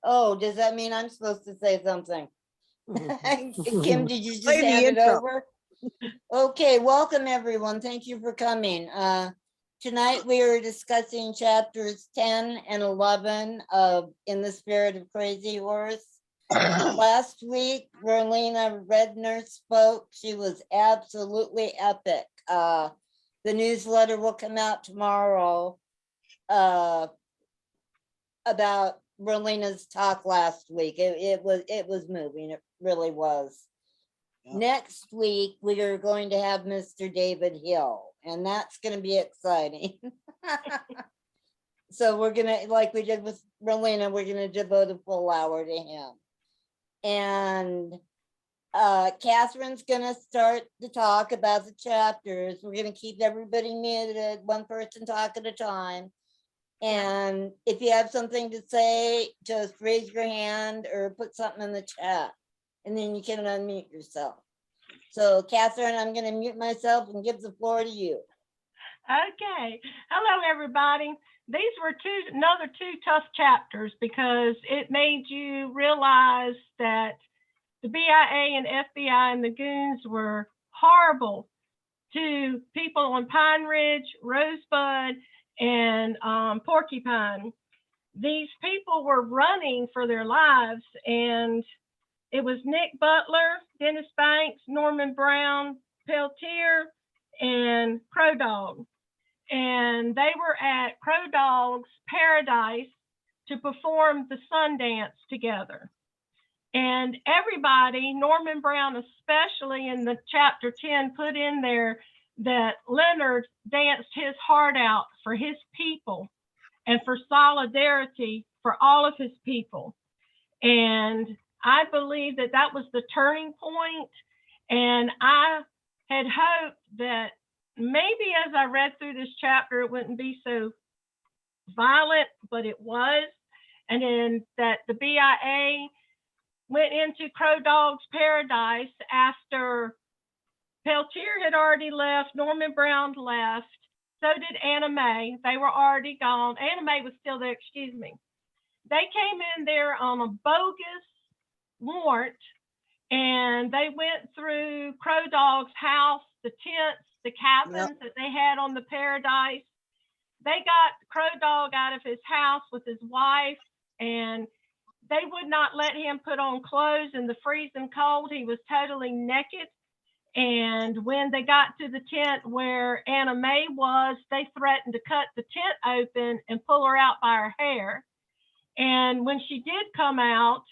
Oh, does that mean I'm supposed to say something? Kim, did you just Play the hand it intro. over? Okay, welcome everyone. Thank you for coming. Tonight we are discussing chapters 10 and 11 of In the Spirit of Crazy Horse. Last week, Verlena Redner spoke. She was absolutely epic. The newsletter will come out tomorrow about Verlena's talk last week. It was moving. It really was. Yeah. Next week, we are going to have Mr. David Hill, and that's going to be exciting. So we're going to, like we did with Verlena, we're going to devote a full hour to him. And Catherine's going to start to talk about the chapters. We're going to keep everybody muted, one person talk at a time. And if you have something to say, just raise your hand or put something in the chat, and then you can unmute yourself. So, Catherine, I'm going to mute myself and give the floor to you. Okay. Hello, everybody. These were another two tough chapters because it made you realize that the BIA and FBI and the goons were horrible to people on Pine Ridge, Rosebud, and Porcupine. These people were running for their lives, and it was Nick Butler, Dennis Banks, Norman Brown, Peltier, and Crow Dog. And they were at Crow Dog's Paradise to perform the Sundance together. And everybody, Norman Brown especially in the chapter 10, put in there that Leonard danced his heart out for his people and for solidarity for all of his people. And I believe that that was the turning point. And I had hoped that maybe as I read through this chapter, it wouldn't be so violent, but it was. And then that the BIA went into Crow Dog's Paradise after Peltier had already left, Norman Brown left, so did Anna Mae. They were already gone. Anna Mae was still there, excuse me. They came in there on a bogus warrant, and they went through Crow Dog's house, the tents, the cabins that they had on the Paradise. They got Crow Dog out of his house with his wife, and they would not let him put on clothes in the freezing cold. He was totally naked. And when they got to the tent where Anna Mae was, they threatened to cut the tent open and pull her out by her hair. And when she did come out,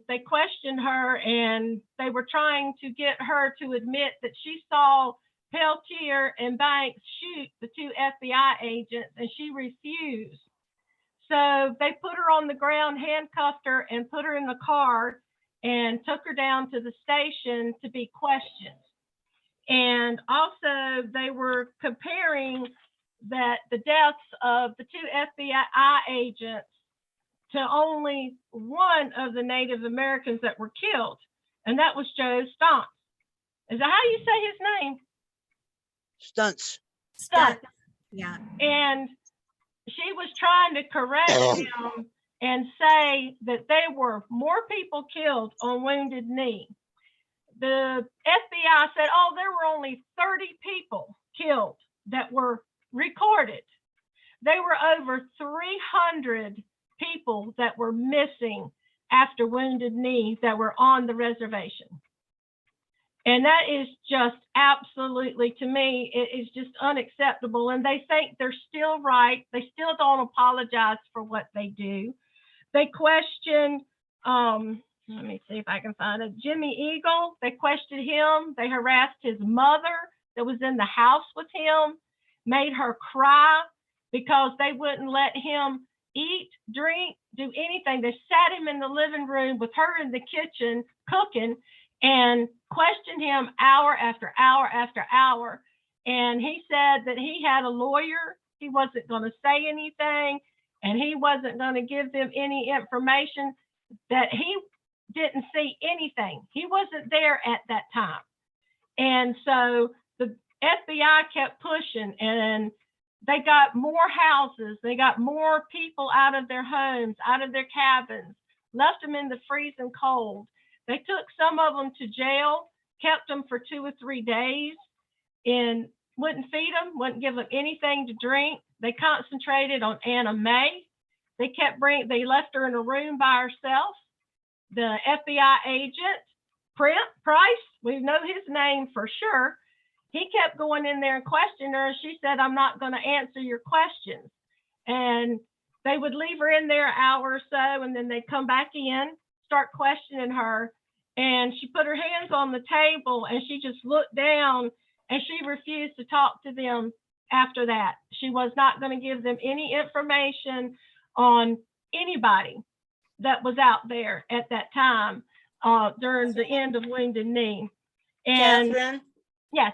they questioned her, and they were trying to get her to admit that she saw Peltier and Banks shoot the two FBI agents, and she refused. So they put her on the ground, handcuffed her, and put her in the car and took her down to the station to be questioned. And also they were comparing that the deaths of the two FBI agents to only one of the Native Americans that were killed, and that was Joe Stunts. Is that how you say his name? Stunts. Stunts. Yeah. And she was trying to correct him and say that there were more people killed on Wounded Knee. The FBI said, oh, there were only 30 people killed that were recorded. There were over 300 people that were missing after Wounded Knee that were on the reservation. And that is just absolutely, to me, it is just unacceptable. And they think they're still right. They still don't apologize for what they do. They question, let me see if I can find it, Jimmy Eagle. They questioned him. They harassed his mother that was in the house with him, made her cry because they wouldn't let him eat, drink, do anything. They sat him in the living room with her in the kitchen cooking and questioned him hour after hour after hour. And he said that he had a lawyer. He wasn't going to say anything, and he wasn't going to give them any information, that he didn't see anything. He wasn't there at that time. And so the FBI kept pushing, and they got more houses. They got more people out of their homes, out of their cabins, left them in the freezing cold. They took some of them to jail, kept them for 2 or 3 days, and wouldn't feed them, wouldn't give them anything to drink. They concentrated on Anna Mae. They left her in a room by herself. The FBI agent, Price, we know his name for sure. He kept going in there and questioning her. She said, I'm not going to answer your questions. And they would leave her in there an hour or so, and then they'd come back in, start questioning her. And she put her hands on the table and she just looked down, and she refused to talk to them after that. She was not going to give them any information on anybody that was out there at that time during the end of Wounded Knee. And Catherine, yes,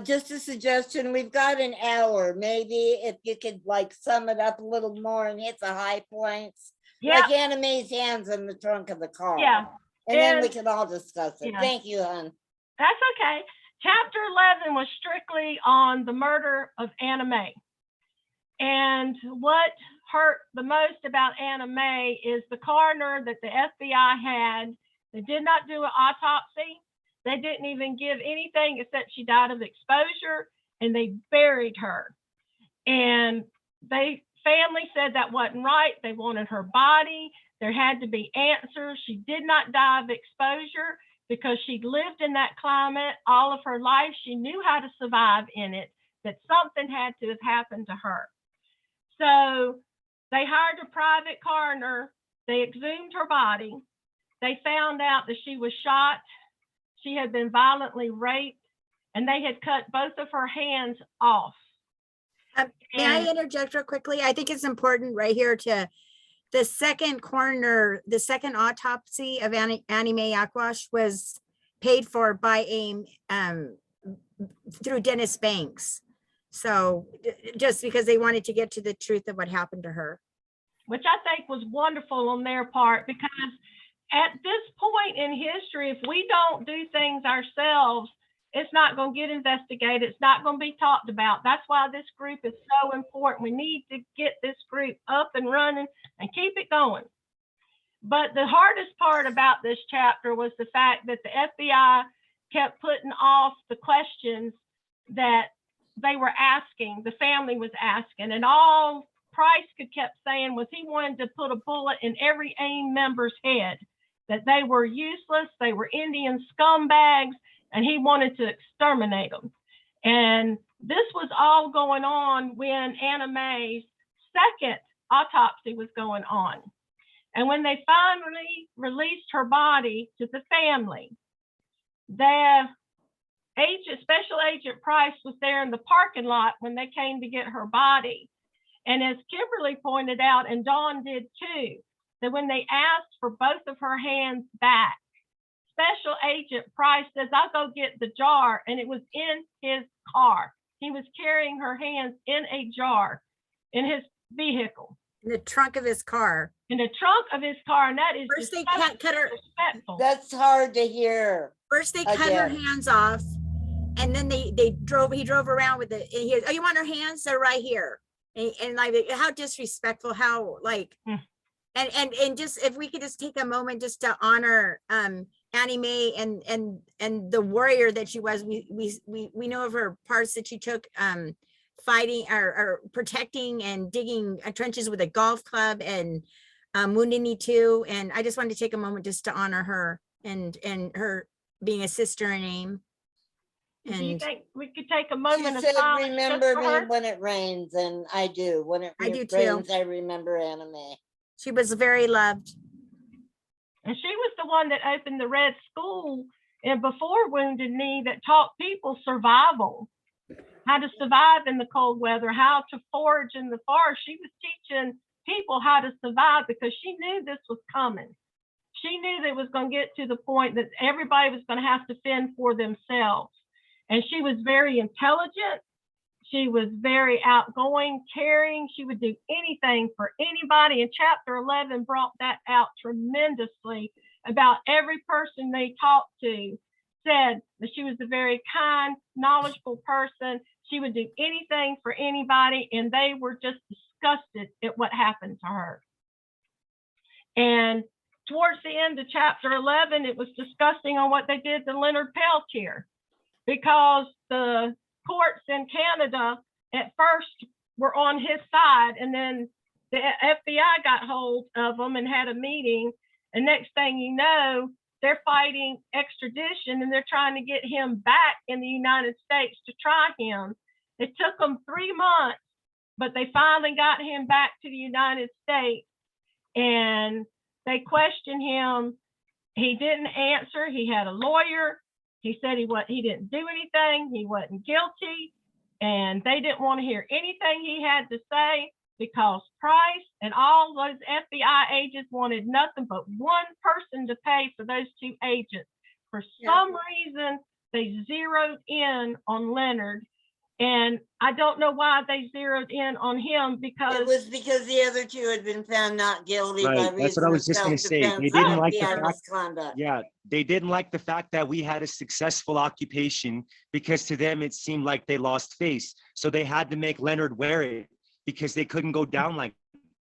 just a suggestion, we've got an hour. Maybe if you could like sum it up a little more and hit the high points. yeah, Like Anna Mae's hands in the trunk of the car. yeah. And then we And- can all discuss it. Yeah. Thank you, hon. That's okay. Chapter 11 was strictly on the murder of Anna Mae. And what hurt the most about Anna Mae is the coroner that the FBI had. They did not do an autopsy. They didn't even give anything except she died of exposure, and they buried her. And family said that wasn't right. They wanted her body. There had to be answers. She did not die of exposure because she'd lived in that climate all of her life. She knew how to survive in it, that something had to have happened to her. So they hired a private coroner. They exhumed her body. They found out that she was shot. She had been violently raped, and they had cut both of her hands off. May I And- interject real quickly? I think it's important right here to the second coroner, the second autopsy of Annie Mae Aquash was paid for by through Dennis Banks. So just because they wanted to get to the truth of what happened to her. which I think was wonderful on their part, because at this point in history, if we don't do things ourselves, it's not going to get investigated. It's not going to be talked about. That's why this group is so important. We need to get this group up and running and keep it going. But the hardest part about this chapter was the fact that the FBI kept putting off the questions that they were asking, the family was asking, and all Price kept saying was he wanted to put a bullet in every AIM member's head, that they were useless, they were Indian scumbags, and he wanted to exterminate them. And this was all going on when Anna Mae's second autopsy was going on. And when they finally released her body to the family, the Special Agent Price was there in the parking lot when they came to get her body. And as Kimberly pointed out, and Dawn did too, that when they asked for both of her hands back, Special Agent Price says, I'll go get the jar, and it was in his car. He was carrying her hands in a jar in his vehicle, In the trunk of his car. in the trunk of his car, and that is First they just so cut her, disrespectful. That's hard to hear. first they cut her Again. hands off. And then he drove around with it. And he goes, oh, you want her hands? They're right here. And like, how disrespectful, how like, Mm. and just, if we could just take a moment just to honor Annie Mae and the warrior that she was. We know of her parts that she took fighting or protecting and digging trenches with a golf club, and Wounded Knee too. And I just wanted to take a moment just to honor her and her being a sister in AIM. Do you And think we could take a She moment of said, silence just remember for me her? when it rains, and I do. When it I do too. rains, I remember Anna Mae. she was very loved. And she was the one that opened the Red School and before Wounded Knee that taught people survival, how to survive in the cold weather, how to forage in the forest. She was teaching people how to survive because she knew this was coming. She knew that it was going to get to the point that everybody was going to have to fend for themselves. And she was very intelligent. She was very outgoing, caring. She would do anything for anybody. And chapter 11 brought that out tremendously about every person they talked to. said that she was a very kind, knowledgeable person. She would do anything for anybody, and they were just disgusted at what happened to her. And towards the end of chapter 11, it was disgusting on what they did to Leonard Peltier, because the courts in Canada at first were on his side, and then the FBI got hold of them and had a meeting, and next thing you know, they're fighting extradition, and they're trying to get him back in the United States to try him. It took them 3 months, but they finally got him back to the United States, and they questioned him. He didn't answer. He had a lawyer. He said he didn't do anything. He wasn't guilty, and they didn't want to hear anything he had to say, because Price and all those FBI agents wanted nothing but one person to pay for those 2 agents. For some reason, they zeroed in on Leonard, and I don't know why they zeroed in on him, because It was because the other 2 had been found not guilty by Right, that's what I reason of was just gonna say. They self-defense didn't and like the FBI fact, misconduct. yeah, they didn't like the fact that we had a successful occupation, because to them it seemed like they lost face. So they had to make Leonard wear it, because they couldn't go down like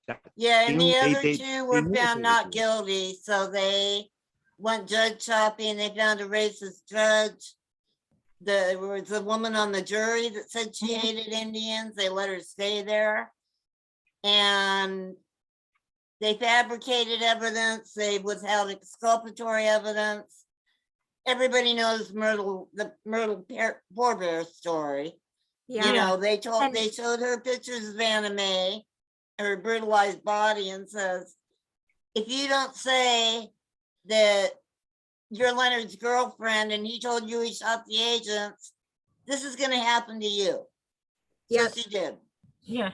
that. Yeah, and the They- other they- 2 they were knew what found they were not doing. guilty, so they went judge shopping. They found a racist judge. There was a woman on the jury that said she hated Indians. They let her stay there. And they fabricated evidence. They withheld exculpatory evidence. Everybody knows the Myrtle Forebear story. Yeah. You know, they And- showed her pictures of Anna Mae, her brutalized body, and says, if you don't say that you're Leonard's girlfriend and he told you he shot the agents, this is gonna happen to you. So Yes. she did. yes,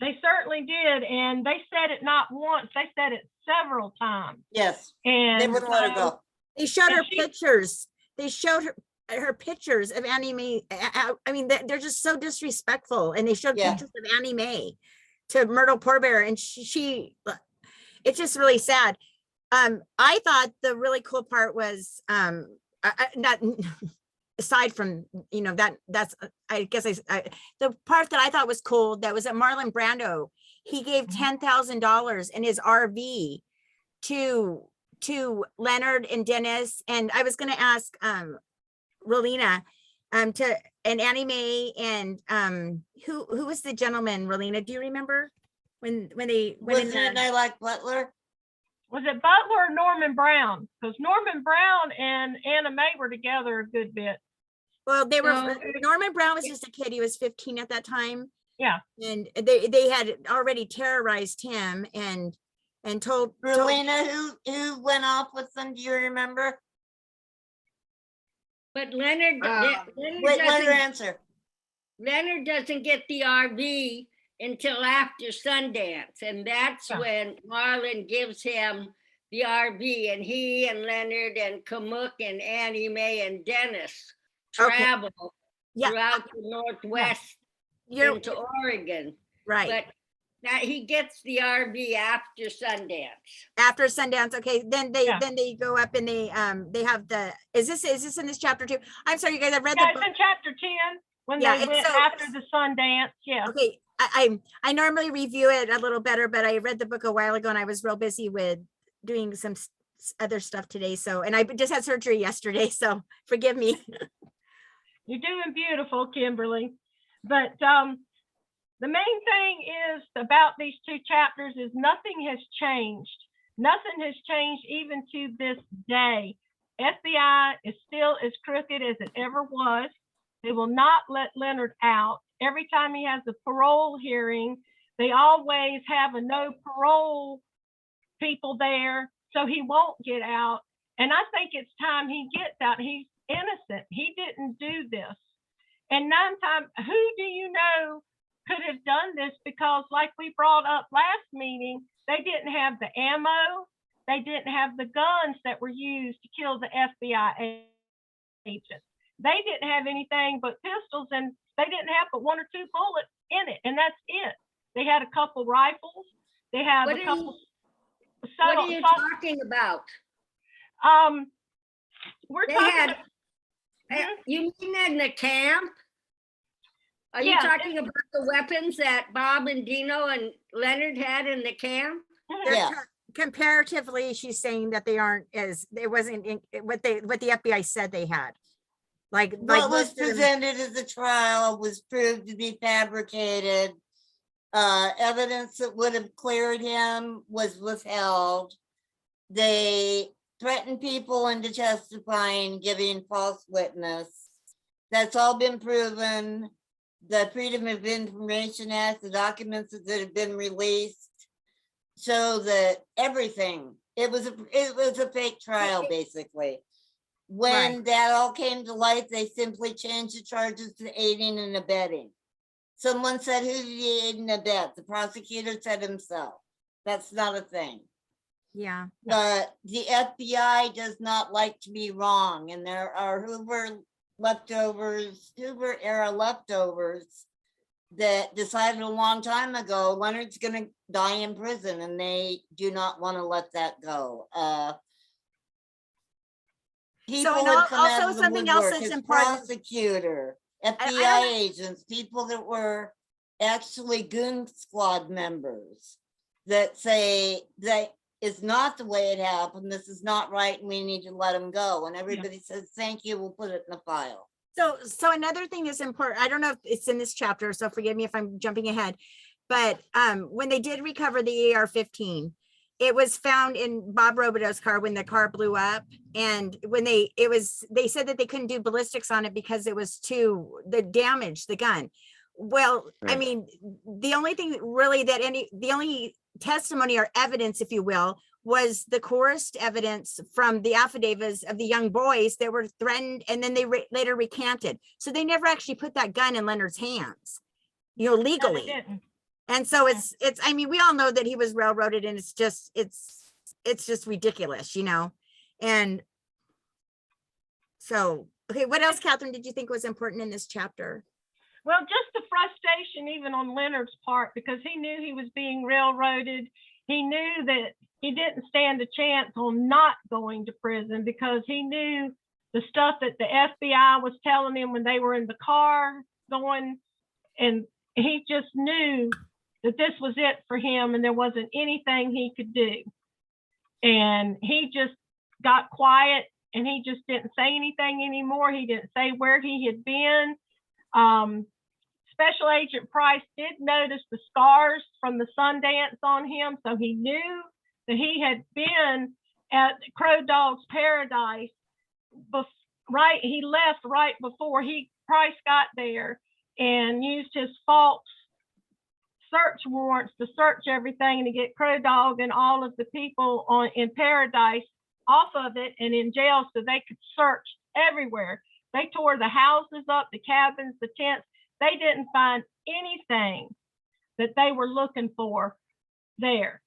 they certainly did. And they said it not once, they said it several times. Yes, And they wouldn't let her so- go. They showed And her she- pictures. They showed her pictures of Annie Mae. I mean, they're just so disrespectful. And they showed Yeah. pictures of Annie Mae to Myrtle Poorbear, and she it's just really sad. I thought the really cool part was not aside from, you know, that's I guess the part that I thought was cool, that was at Marlon Brando. He gave $10,000 in his RV to Leonard and Dennis. And I was going to ask Rolina and Annie Mae and who was the gentleman, Rolina? Do you remember when they went in Wasn't it the, I Like Butler? Was it Butler or Norman Brown? Because Norman Brown and Anna Mae were together a good bit. well, they were, No. Norman Brown was just a kid. He was 15 at that time. Yeah. And they had already terrorized him and told Rowena, who went off with them, do you remember? But Leonard, Leonard Wait, let her doesn't, answer. Leonard doesn't get the RV until after Sundance. And that's Yeah. when Marlon gives him the RV, and he and Leonard and Kamuk and Annie Mae and Dennis Okay. travel Yeah. throughout the Northwest you're into Oregon. right. But now he gets the RV after Sundance. After Sundance, okay, then Yeah. they go up and they have the, is this in this chapter too? I'm sorry, you guys, I've read Yeah, the it's book. in chapter 10, when Yeah, they it's went so- after the Sundance, yeah. Okay, I normally review it a little better, but I read the book a while ago and I was real busy with doing some other stuff today. So, and I just had surgery yesterday, so forgive me. You're doing beautiful, Kimberly. But the main thing is about these 2 chapters is nothing has changed. Nothing has changed even to this day. FBI is still as crooked as it ever was. They will not let Leonard out. Every time he has a parole hearing, they always have a no parole people there, so he won't get out. And I think it's time he gets out. He's innocent. He didn't do this. And 9 times, who do you know could have done this? Because like we brought up last meeting, they didn't have the ammo. They didn't have the guns that were used to kill the FBI agents. They didn't have anything but pistols, and they didn't have but 1 or 2 bullets in it, and that's it. They had a couple rifles. They had What a are couple. What are you talking about? We're They talking. had You mean in the camp? Are you Yeah, talking about the weapons that Bob and Dino and Leonard had in the camp? They're Yeah. comparatively, she's saying that they aren't as, it wasn't what the FBI said they had. Like What was most of them- presented as a trial was proved to be fabricated. Evidence that would have cleared him was withheld. They threatened people into testifying, giving false witness. That's all been proven. The Freedom of Information Act, the documents that have been released show that everything, it was a fake trial, basically. When that all came to light, they simply changed the charges to aiding and abetting. Someone said, who did he aid and abet? The prosecutor said himself. That's not a thing. Yeah. But the FBI does not like to be wrong, and there are Hoover era leftovers that decided a long time ago Leonard's gonna die in prison, and they do not want to let that go. People and have come out also of the something else woodwork, that's his important- prosecutor, don't FBI know- agents, people that were actually goon squad members that say that is not the way it happened. This is not right, and we need to let him go. And everybody says, thank you, we'll put it in the file. So another thing is important. I don't know if it's in this chapter, so forgive me if I'm jumping ahead. But when they did recover the AR-15, it was found in Bob Robideau's car when the car blew up. And when they said that they couldn't do ballistics on it because it was the damage, the gun. Well, I Right. mean, the only thing really the only testimony or evidence, if you will, was the coerced evidence from the affidavits of the young boys that were threatened, and then they later recanted. So they never actually put that gun in Leonard's hands, no, they legally. didn't. And so it's, I mean, we all know that he was railroaded, and it's just ridiculous, And so, okay, what else, Catherine, did you think was important in this chapter? Well, just the frustration even on Leonard's part, because he knew he was being railroaded. He knew that he didn't stand a chance on not going to prison because he knew the stuff that the FBI was telling him when they were in the car going, and he just knew that this was it for him and there wasn't anything he could do. And he just got quiet and he just didn't say anything anymore. He didn't say where he had been. Special Agent Price did notice the scars from the Sundance on him, so he knew that he had been at Crow Dog's Paradise. He left right before Price got there and used his false search warrants to search everything and to get Crow Dog and all of the people in Paradise off of it and in jail so they could search everywhere. They tore the houses up, the cabins, the tents. They didn't find anything that they were looking for there.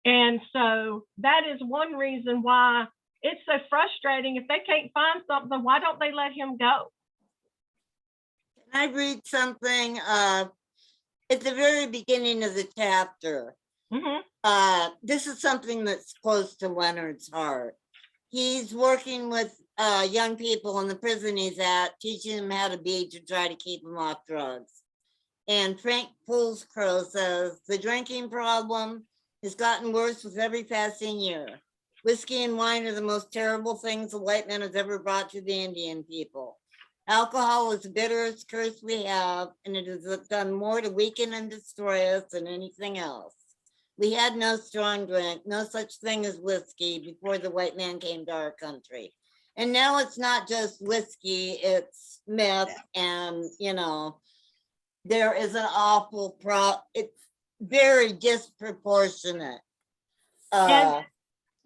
And so that is one reason why it's so frustrating. If they can't find something, why don't they let him go? Can I read something? At the very beginning of the chapter, this is something that's close to Leonard's heart. He's working with young people in the prison he's at, teaching them how to be to try to keep them off drugs. And Frank Poolscrow says, the drinking problem has gotten worse with every passing year. Whiskey and wine are the most terrible things the white man has ever brought to the Indian people. Alcohol is the bitterest curse we have, and it has done more to weaken and destroy us than anything else. We had no strong drink, no such thing as whiskey before the white man came to our country. And now it's not just whiskey, it's meth, and there is an awful it's very disproportionate.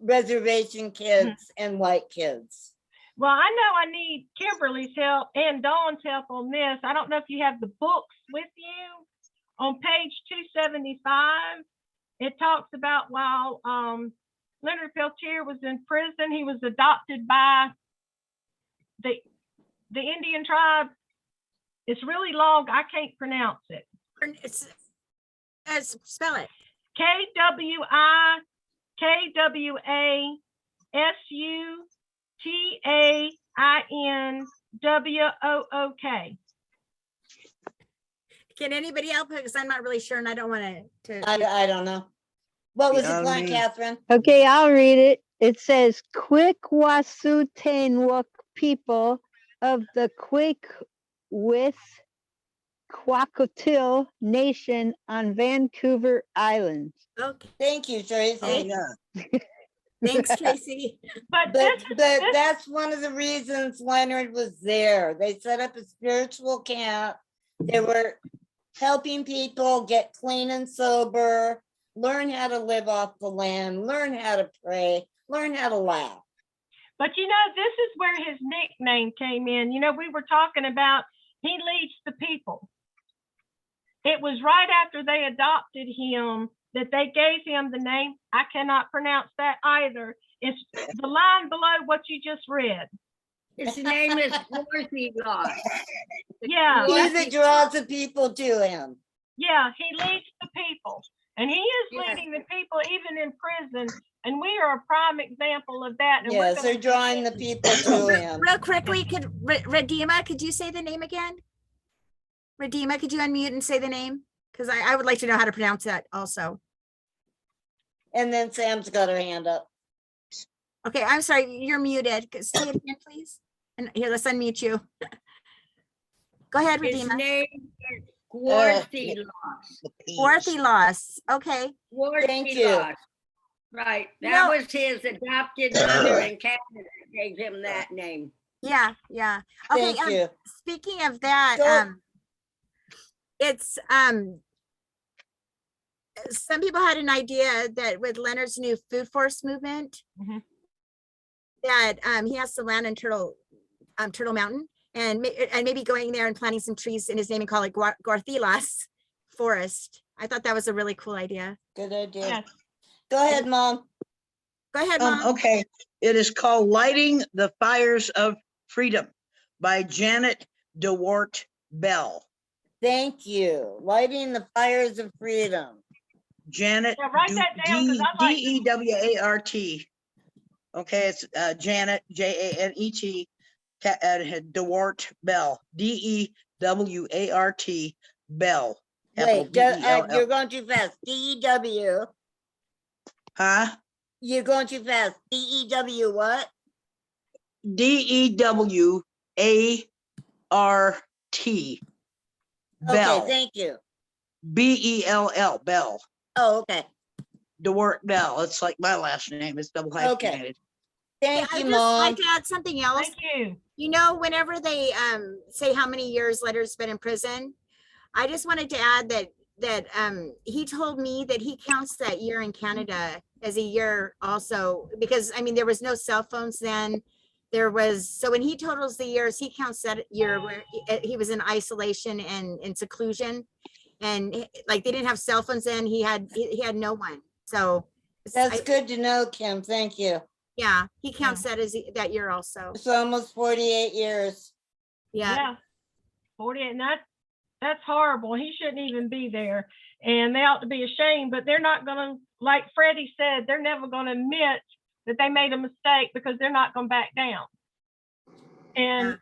Reservation kids and white kids. Well, I know I need Kimberly's help and Dawn's help on this. I don't know if you have the books with you. On page 275, it talks about while Leonard Peltier was in prison, he was adopted by the Indian tribe. It's really long. I can't pronounce it. Spell it. Wook. Can anybody help? Because I'm not really sure and I don't want to. I don't know. What was the Beyond point, me. Catherine? Okay, I'll read it. It says Quikwasutenwuk people of the Quikwith Kwakiutl Nation on Vancouver Island. Okay, Thank you, Oh, Tracy. yeah. thanks, Tracy. But But this is, this, that's one of the reasons Leonard was there. They set up a spiritual camp. They were helping people get clean and sober, learn how to live off the land, learn how to pray, learn how to laugh. but you know, this is where his nickname came in. You know, we were talking about he leads the people. It was right after they adopted him that they gave him the name. I cannot pronounce that either. It's the line below what you just read. His name is Worthy Loss. Yeah, He that draws the people to him. yeah, he leads the people. And he is Yes. leading the people even in prison. And we are a prime example of that. And we're Yes, gonna they're drawing the people to him. Real quickly, could Redima, could you say the name again? Redima, could you unmute and say the name? Because I would like to know how to pronounce that also. And then Sam's got her hand up. Okay, I'm sorry, you're muted. Say it again, please. And here, let's unmute you. Go ahead, His Redima. name is Worthy Loss. The peas. Worthy loss. Okay. Thank Worthy you. Loss. Right, that No. was his adopted mother in Canada gave him that name. Yeah, yeah. Okay, Thank you. speaking of that, Go- it's some people had an idea that with Leonard's new food forest movement, Mhm. that he has some land in Turtle Mountain, and maybe going there and planting some trees in his name and call it Garthilas Forest. I thought that was a really cool idea. Good idea. Yes. Go ahead, Mom. Go ahead, Mom. Okay, it is called Lighting the Fires of Freedom by Janet DeWart Bell. Thank you. Lighting the fires of freedom. Janet. Yeah, write that down, 'cause I'd like to- DEWART. Okay, it's Janet, JANET, DeWart Bell, DEWART Bell. capital Wait, BELL. you're going too fast. DEW. Huh? You're going too fast. DEW what? DEWART. Okay, Bell, thank you. BELL, Bell. Oh, okay. DeWart Bell. It's like my last name. It's double Okay. hyphenated. Yeah, Thank I'd you, just like Mom. to add something else. Thank you. You know, whenever they say how many years Leonard's been in prison, I just wanted to add that he told me that he counts that year in Canada as a year also, because I mean there was no cell phones then. There was, so when he totals the years, he counts that year where he was in isolation and in seclusion, and like they didn't have cell phones then. He had no one. So That's good to know, Kim. Thank you. yeah, he counts that as that year also. It's almost 48 years. Yeah. 48, and that's horrible. He shouldn't even be there. And they ought to be ashamed, but they're not gonna, like Freddie said, they're never gonna admit that they made a mistake because they're not gonna back down. And Yeah.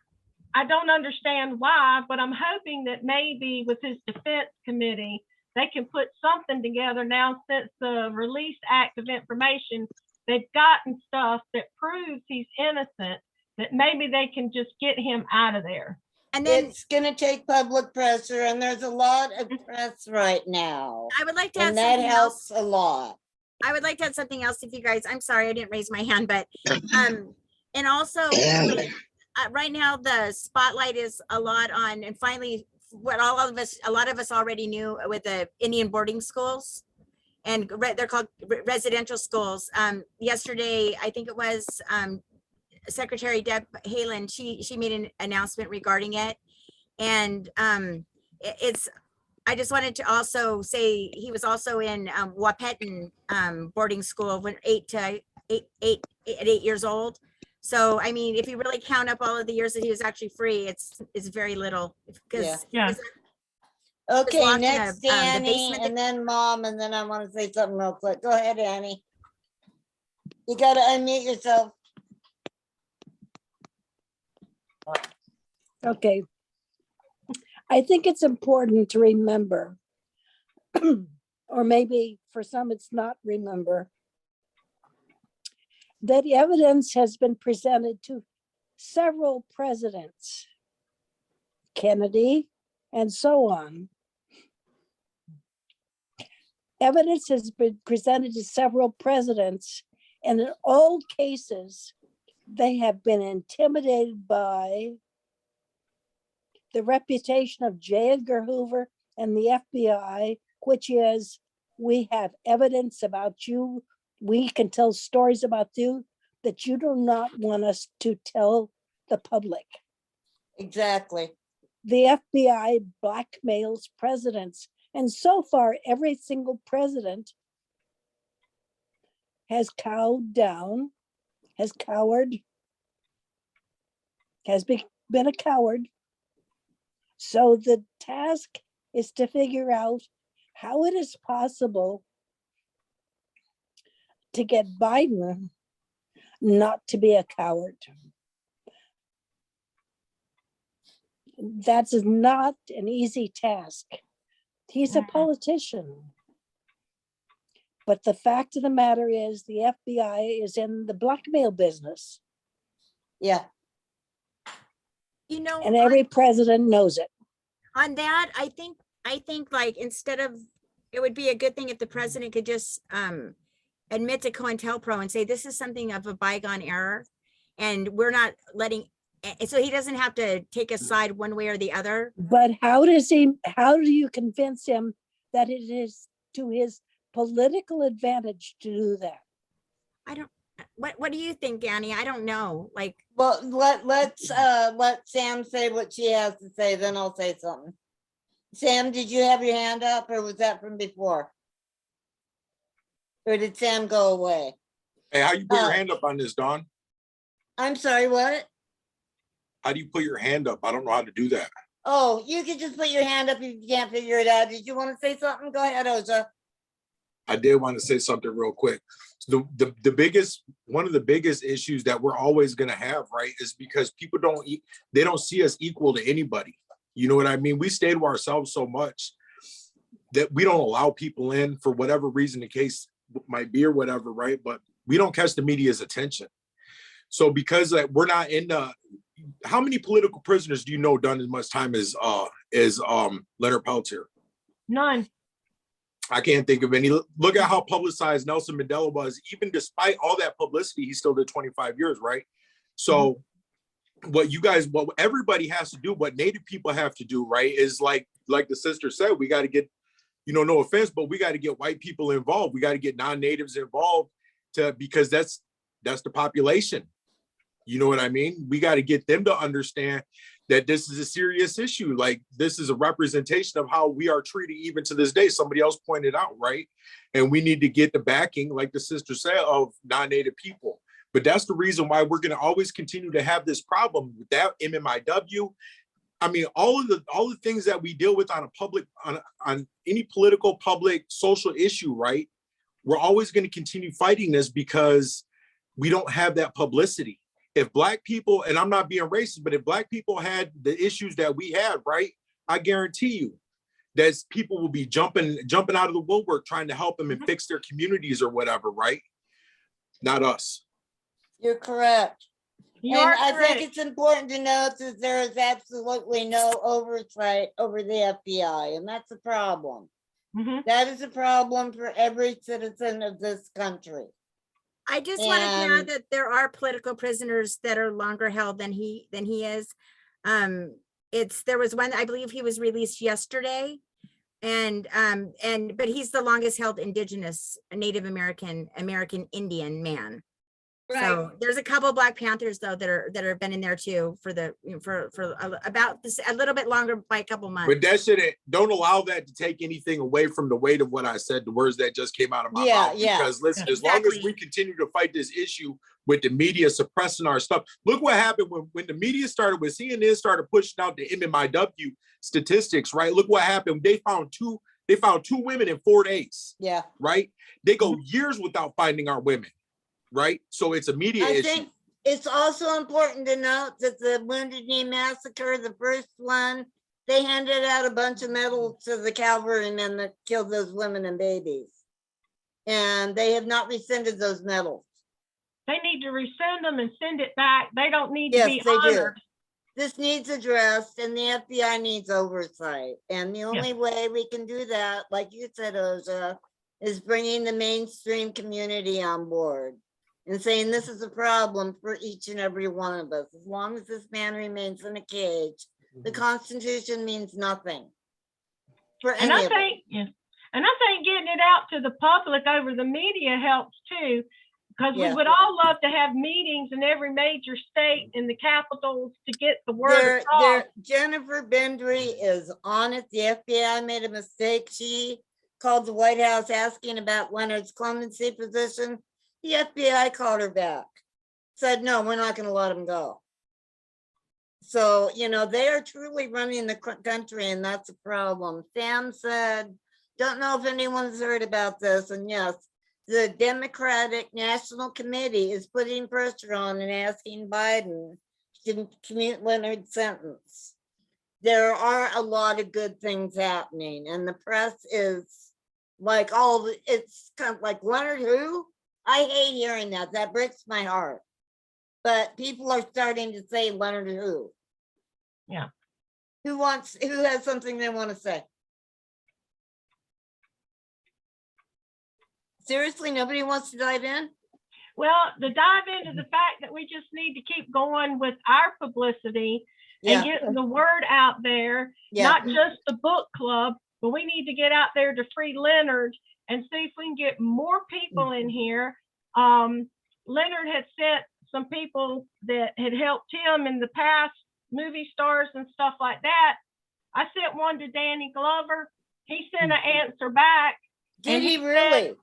I don't understand why, but I'm hoping that maybe with his defense committee, they can put something together now since the Release Act of Information, they've gotten stuff that proves he's innocent, that maybe they can just get him out of there. And then It's gonna take public pressure, and there's a lot of press right now. I would like to add And that something else. helps a lot. I would like to add something else if you guys, I'm sorry, I didn't raise my hand, but, and also right now the spotlight is a lot on, and finally, what a lot of us already knew with the Indian boarding schools. And they're called residential schools. Yesterday, I think it was, Secretary Deb Haaland, she made an announcement regarding it. And I just wanted to also say he was also in Wapeton boarding school when 8 years old. So I mean, if you really count up all of the years that he was actually free, it's very little. Because Yeah. Okay, locked in next the Annie, basement. and then Mom, and then I want to say something real quick. Go ahead, Annie. You gotta unmute yourself. Okay. I think it's important to remember, or maybe for some it's not remember, that evidence has been presented to several presidents, Kennedy, and so on. Evidence has been presented to several presidents, and in all cases, they have been intimidated by the reputation of J. Edgar Hoover and the FBI, which is, we have evidence about you. We can tell stories about you that you do not want us to tell the public. Exactly. The FBI blackmails presidents. And so far, every single president has cowed down, has cowered, has been a coward. So the task is to figure out how it is possible to get Biden not to be a coward. That's not an easy task. He's a politician. But the fact of the matter is the FBI is in the blackmail business, Yeah. You know, and every president knows it. on that, I think like instead of, it would be a good thing if the president could just admit to COINTELPRO and say, this is something of a bygone error. And we're not letting, so he doesn't have to take a side one way or the other. But how do you convince him that it is to his political advantage to do that? I don't, what do you think, Annie? I don't know. Like, Well, let Sam say what she has to say, then I'll say something. Sam, did you have your hand up, or was that from before? Or did Sam go away? Hey, how you put your Oh. hand up on this, Dawn? I'm sorry, what? How do you put your hand up? I don't know how to do that. Oh, you could just put your hand up if you can't figure it out. Did you want to say something? Go ahead, Oza. I did want to say something real quick. The biggest, one of the biggest issues that we're always going to have, right, is because people they don't see us equal to anybody. You know what I mean? We stay to ourselves so much that we don't allow people in for whatever reason the case might be or whatever, right? But we don't catch the media's attention. So because we're not in the, how many political prisoners do you know done as much time as Leonard Peltier? None. I can't think of any. Look at how publicized Nelson Mandela was. Even despite all that publicity, he still did 25 years, right? So what everybody has to do, what Native people have to do, right, is like the sister said, we got to get, no offense, but we got to get white people involved. We got to get non-natives involved because that's the population. You know what I mean? We got to get them to understand that this is a serious issue. Like, this is a representation of how we are treated even to this day. Somebody else pointed out, right? And we need to get the backing, like the sister said, of non-native people. But that's the reason why we're going to always continue to have this problem with that MMIW. I mean, all the things that we deal with on a public, on any political, public, social issue, right? We're always going to continue fighting this because we don't have that publicity. If Black people, and I'm not being racist, but if Black people had the issues that we had, right, I guarantee you that people will be jumping out of the woodwork trying to help them and fix their communities or whatever, right? Not us. You're correct. You And are I correct. think it's important to note that there is absolutely no oversight over the FBI, and that's a problem. Mhm. That is a problem for every citizen of this country. I just want to add And- that there are political prisoners that are longer held than he is. There was one, I believe he was released yesterday. But he's the longest held Indigenous Native American Indian man. Right. So there's a couple Black Panthers though that are been in there too for about this a little bit longer by a couple months. But don't allow that to take anything away from the weight of what I said, the words that just came out of my Yeah, mouth. yeah. Because listen, as long as Exactly. we continue to fight this issue with the media suppressing our stuff, look what happened when the media started, when CNN started pushing out the MMIW statistics, right? Look what happened. They found two women in 4 days, Yeah. right? They go years without finding our women, right? So it's a media I issue. think It's also important to note that the Wounded Knee Massacre, the first one, they handed out a bunch of medals to the cavalrymen that killed those women and babies. And they have not rescinded those medals. They need to rescind them and send it back. They don't need to Yes, be they do. honored. This needs addressed and the FBI needs oversight. And the only way we can do that, like you said, Oja, is bringing the mainstream community on board and saying this is a problem for each and every one of us. As long as this man remains in a cage, the Constitution means nothing for And any I of us. think, yeah, and I think getting it out to the public over the media helps too, because we Yeah. would all love to have meetings in every major state in the capitals to get the word across. Jennifer Bendry is on it. The FBI made a mistake. She called the White House asking about Leonard's clemency position. The FBI called her back, said, no, we're not going to let him go. So, you know, they are truly running the country, and that's a problem. Sam said, don't know if anyone's heard about this. And yes, the Democratic National Committee is putting pressure on and asking Biden to commute Leonard's sentence. There are a lot of good things happening, and the press is like, oh, it's kind of like, Leonard who? I hate hearing that. That breaks my heart. But people are starting to say Leonard who? Yeah. Who has something they want to say? Seriously, nobody wants to dive in? Well, to dive into the fact that we just need to keep going with our publicity and getting the word out there, not just the book club, but we need to get out there to free Leonard and see if we can get more people in here. Leonard had sent some people that had helped him in the past, movie stars and stuff like that. I sent one to Danny Glover. He sent an answer back. Did he really?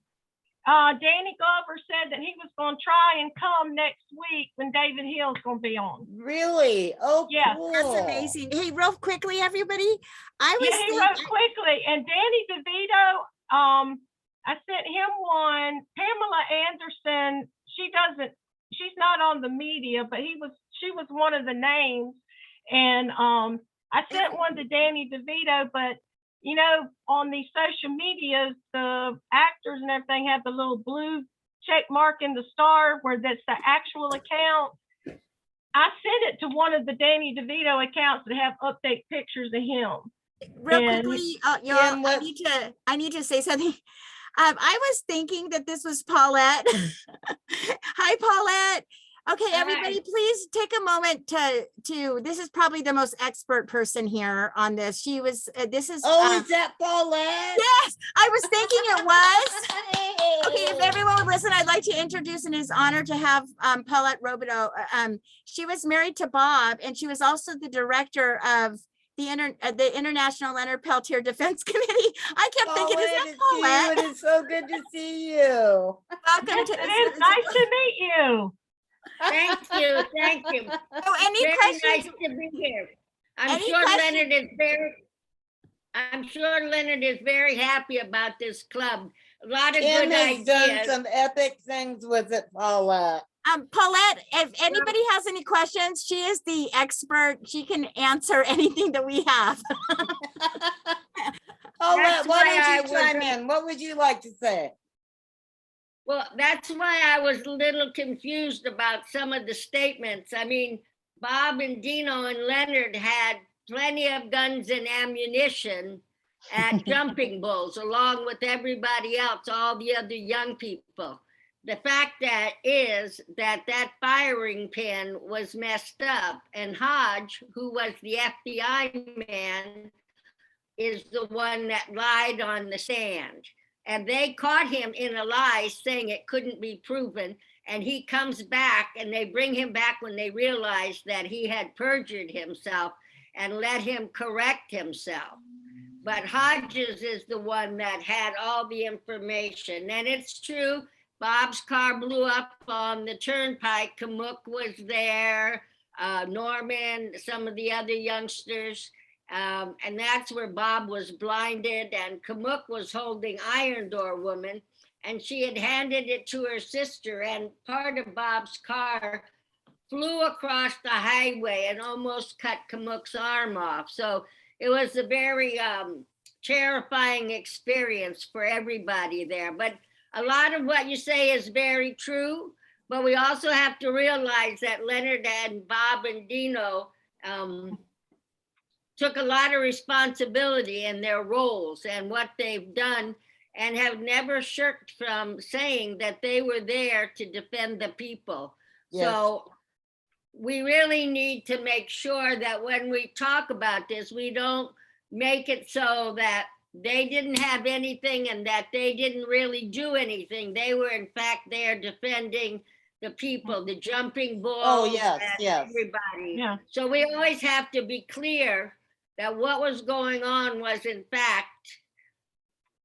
Danny Glover said that he was going to try and come next week when David Hill's going to be on. Really? Oh, yeah, cool. That's amazing. Hey, real quickly, everybody. He he wrote quickly. And Danny DeVito, I sent him one. Pamela Anderson, she's not on the media, but she was one of the names. And I sent one to Danny DeVito, but you know, on these social medias, the actors and everything have the little blue check mark in the star where that's the actual account. I sent it to one of the Danny DeVito accounts that have update pictures of him. Real quickly, I need to say something. I was thinking that this was Paulette. Hi, Paulette. Okay, everybody, please take a moment to this is probably the most expert person here on this. She was, this is. Oh, is that Paulette? Yes, I was thinking it was. Okay, if everyone would listen, I'd like to introduce in his honor to have Paulette Robideau. She was married to Bob, and she was also the director of the International Leonard Peltier Defense Committee. I kept thinking, is that Paulette? It is so good to see you. Welcome Yes, to. it is nice to meet you. Thank you, thank you. So any Very questions? nice to be here. I'm Any sure questions? Leonard is very happy about this club. A lot of Kim good has done ideas. some epic things with it, Paulette. Paulette, if anybody has any questions, she is the expert. She can answer anything that we have. Paulette, why why don't you chime in? What would you like to say? Well, that's why I was a little confused about some of the statements. I mean, Bob and Dino and Leonard had plenty of guns and ammunition at Jumping Bulls, along with everybody else, all the other young people. The fact that is that firing pin was messed up, and Hodge, who was the FBI man, is the one that lied on the stand. And they caught him in a lie, saying it couldn't be proven. And he comes back, and they bring him back when they realized that he had perjured himself and let him correct himself. But Hodges is the one that had all the information. And it's true, Bob's car blew up on the turnpike. Kamuk was there, Norman, some of the other youngsters. And that's where Bob was blinded, and Kamuk was holding Iron Door Woman, and she had handed it to her sister, and part of Bob's car flew across the highway and almost cut Kamuk's arm off. So it was a very terrifying experience for everybody there. But a lot of what you say is very true, but we also have to realize that Leonard and Bob and Dino took a lot of responsibility in their roles and what they've done, and have never shirked from saying that they were there to defend the people. Yes. So we really need to make sure that when we talk about this, we don't make it so that they didn't have anything and that they didn't really do anything. They were in fact there defending the people, the jumping bulls. Oh, yes, and yes. everybody. Yeah. So we always have to be clear that what was going on was in fact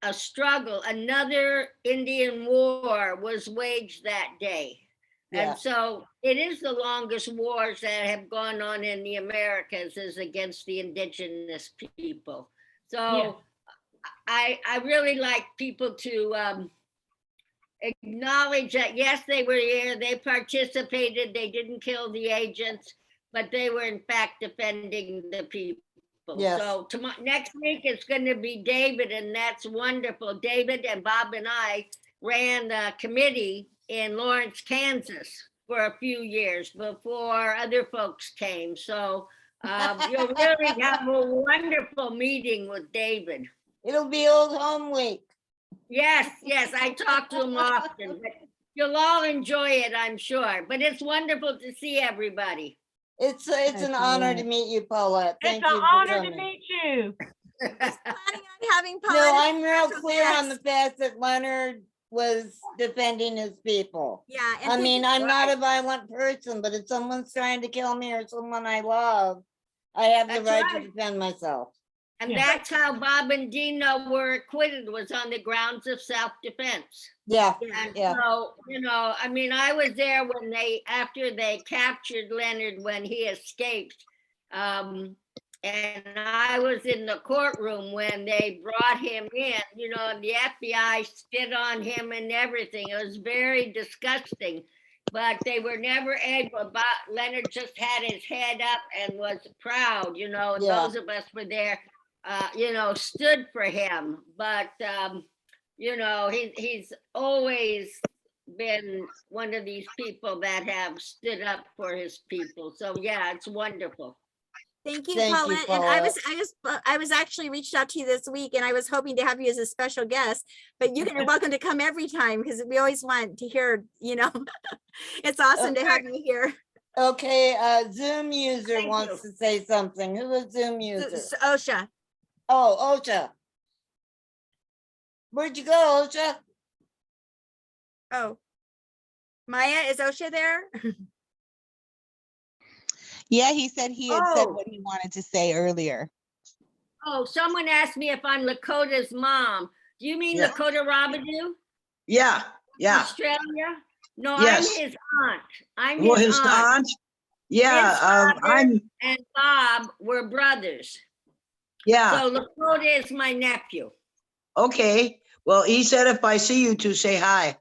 a struggle. Another Indian war was waged that day. Yeah. And so it is the longest wars that have gone on in the Americas is against the indigenous people. So Yeah. I really like people to acknowledge that, yes, they were here, they participated, they didn't kill the agents, but they were in fact defending the people. Yes. So next week it's going to be David, and that's wonderful. David and Bob and I ran the committee in Lawrence, Kansas for a few years before other folks came. So you'll really have a wonderful meeting with David. It'll be Old Home Week. Yes, yes, I talk to him often, but you'll all enjoy it, I'm sure. But it's wonderful to see everybody. It's an honor to meet you, Paulette. Thank It's you an for honor to coming. meet you. Planning on having No, Paulette as I'm a real special clear on the guest. fact that Leonard was defending his people. Yeah. and I thank mean, you- I'm not a violent person, but if someone's trying to kill me or someone I love, I have the That's right to right. defend myself. And Yeah. that's how Bob and Dino were acquitted, was on the grounds of self-defense. Yeah, And Yeah. so, I mean, I was there when after they captured Leonard when he escaped. And I was in the courtroom when they brought him in, and the FBI spit on him and everything. It was very disgusting, but they were never able, Leonard just had his head up and was proud, and Yeah. those of us were there, stood for him. But, he's always been one of these people that have stood up for his people. So yeah, it's wonderful. Thank you, Thank you, Paulette. And I was actually reached out to you this week, and I was hoping to have you as a special guest, but you're welcome to come every time because we always want to hear, it's awesome to have you here. Okay, Zoom user Thank wants you. to say something. Who is Zoom user? Osha. Oh, Osha. Where'd you go, Osha? Oh. Maya, is Osha there? Yeah, he said he had said Oh. what he wanted to say earlier. Oh, someone asked me if I'm Lakota's mom. Do you mean Yeah. Lakota Rabadoo? Yeah, yeah. Australia? No, Yes. I'm his aunt. I'm Well, his his aunt. aunt. Yeah, His father I'm, and Bob were brothers. yeah, So Lakota is my nephew. okay. Well, he said if I see you two, say hi.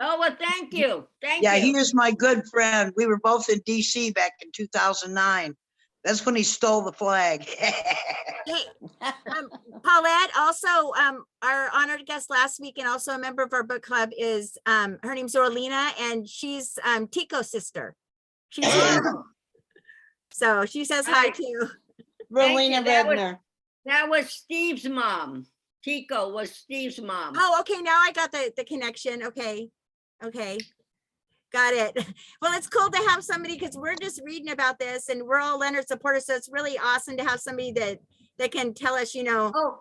Oh, well, thank you. Thank Yeah, you. he is my good friend. We were both in DC back in 2009. That's when he stole the flag. Hey, Paulette, also, our honored guest last week and also a member of our book club is, her name's Orlina, and she's Tico's sister. She's here. So she says hi Right. too. Rowena you. That was- Redner. That was Steve's mom. Tico was Steve's mom. Oh, okay, now I got the connection. Okay, got it. Well, it's cool to have somebody, because we're just reading about this and we're all Leonard supporters, so it's really awesome to have somebody that can tell us, Oh,